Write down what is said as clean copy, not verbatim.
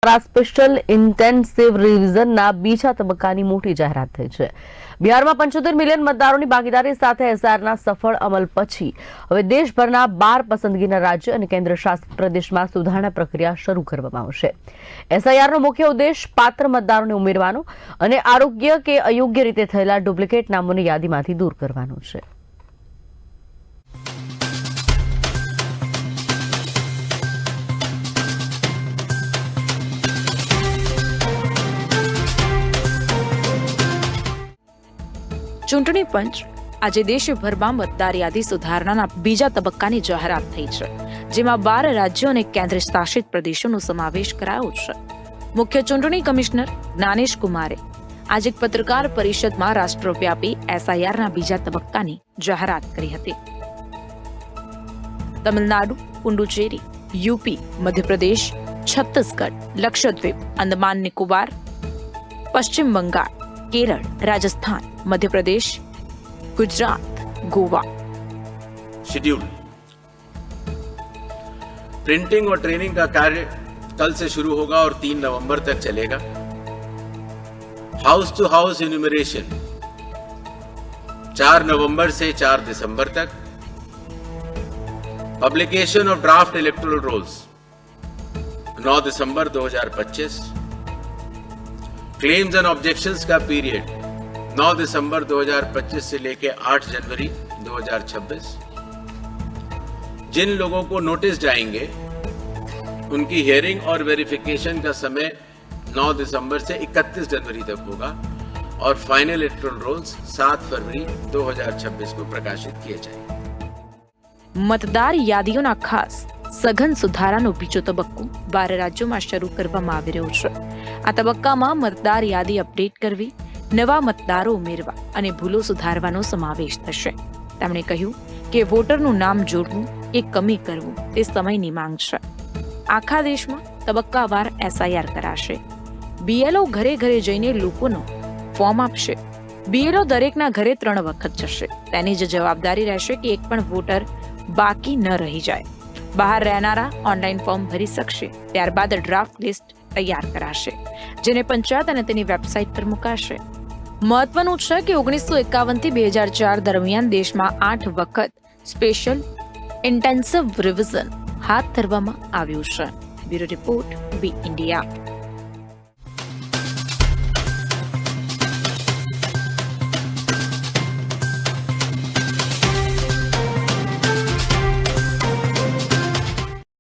Special intensive રિવિઝનના બીજા તબક્કાની મોટી જાહેરાત થઈ છે. બિહારમાં 75 મિલિયન મતદારોની ભાગીદારી સાથે એસઆઈઆરના સફળ અમલ પછી હવે દેશભરના 12 પસંદગીના રાજ્ય અને કેન્દ્રશાસિત પ્રદેશમાં સુધારણા પ્રક્રિયા શરૂ કરવામાં આવશે. એસઆઈઆરનો મુખ્ય ઉદ્દેશ પાત્ર મતદારોને ઉમેરવાનો અને આરોગ્ય કે અયોગ્ય રીતે થયેલા ડુપ્લિકેટ નામોની યાદીમાંથી દૂર કરવાનો છે. ચૂંટણી પંચ આજે દેશભરમાં મતદાર યાદી સુધારણાના બીજા તબક્કાની જાહેરાત થઈ છે, જેમાં 12 રાજ્યો અને કેન્દ્ર શાસિત પ્રદેશોનો સમાવેશ કરાયો છે. મુખ્ય ચૂંટણી કમિશનર જ્ઞાનેશ કુમારે આજે એક પત્રકાર પરિષદમાં રાષ્ટ્રવ્યાપી એસઆઈઆરના બીજા તબક્કાની જાહેરાત કરી હતી. તમિલનાડુ, પુડુચેરી, યુપી, મધ્યપ્રદેશ, છત્તીસગઢ, લક્ષદ્વીપ, અંદમાન નિકોબાર, પશ્ચિમ બંગાળ, केरल, राजस्थान, मध्य प्रदेश, गुजरात, गोवा. शेड्यूल प्रिंटिंग और ट्रेनिंग का कार्य कल से शुरू होगा और 3 नवंबर तक चलेगा. House to house enumeration 4 November से 4 दिसंबर तक. Publication of draft electoral rolls 9 December 2025. Claims and objections का पीरियड 9 दिसंबर 2025 से लेके 8 जनवरी 2026. जिन लोगों को नोटिस जाएंगे उनकी हियरिंग और वेरिफिकेशन का समय 9 दिसंबर से 31 जनवरी तक होगा और फाइनल इलेक्टोरल रोल्स 7 फरवरी 2026 को प्रकाशित किए जाएंगे. મતદાર યાદીઓના ખાસ સઘન સુધારાનો બીજો તબક્કો 12 રાજ્યોમાં શરૂ કરવામાં આવી રહ્યો છે. આ તબક્કામાં મતદાર યાદી અપડેટ કરવી, નવા મતદારો ઉમેરવા અને ભૂલો સુધારવાનો સમાવેશ થશે. તેમણે કહ્યું કે વોટરનું નામ જોડવું કે કમી કરવું તે સમયની માંગ છે. આખા દેશમાં તબક્કાવાર એસઆઈઆર કરાશે. બીએલઓ ઘરે ઘરે જઈને લોકોનો ફોર્મ આપશે. બીએલઓ દરેકના ઘરે 3 વખત જશે. તેની જ જવાબદારી રહેશે કે એક પણ વોટર બાકી ન રહી જાય. બહાર રહેનારા ઓનલાઈન ફોર્મ ભરી શકશે. ત્યારબાદ ડ્રાફ્ટ લિસ્ટ તૈયાર કરાશે, જેને પંચાયત અને તેની વેબસાઇટ પર મુકાશે. મહત્વનું છે કે 1951 થી 2004 દરમિયાન દેશમાં 8 વખત સ્પેશિયલ ઇન્ટેન્સિવ રિવિઝન હાથ ધરવામાં આવ્યું છે. બ્યુરો રિપોર્ટ, બી ઇન્ડિયા.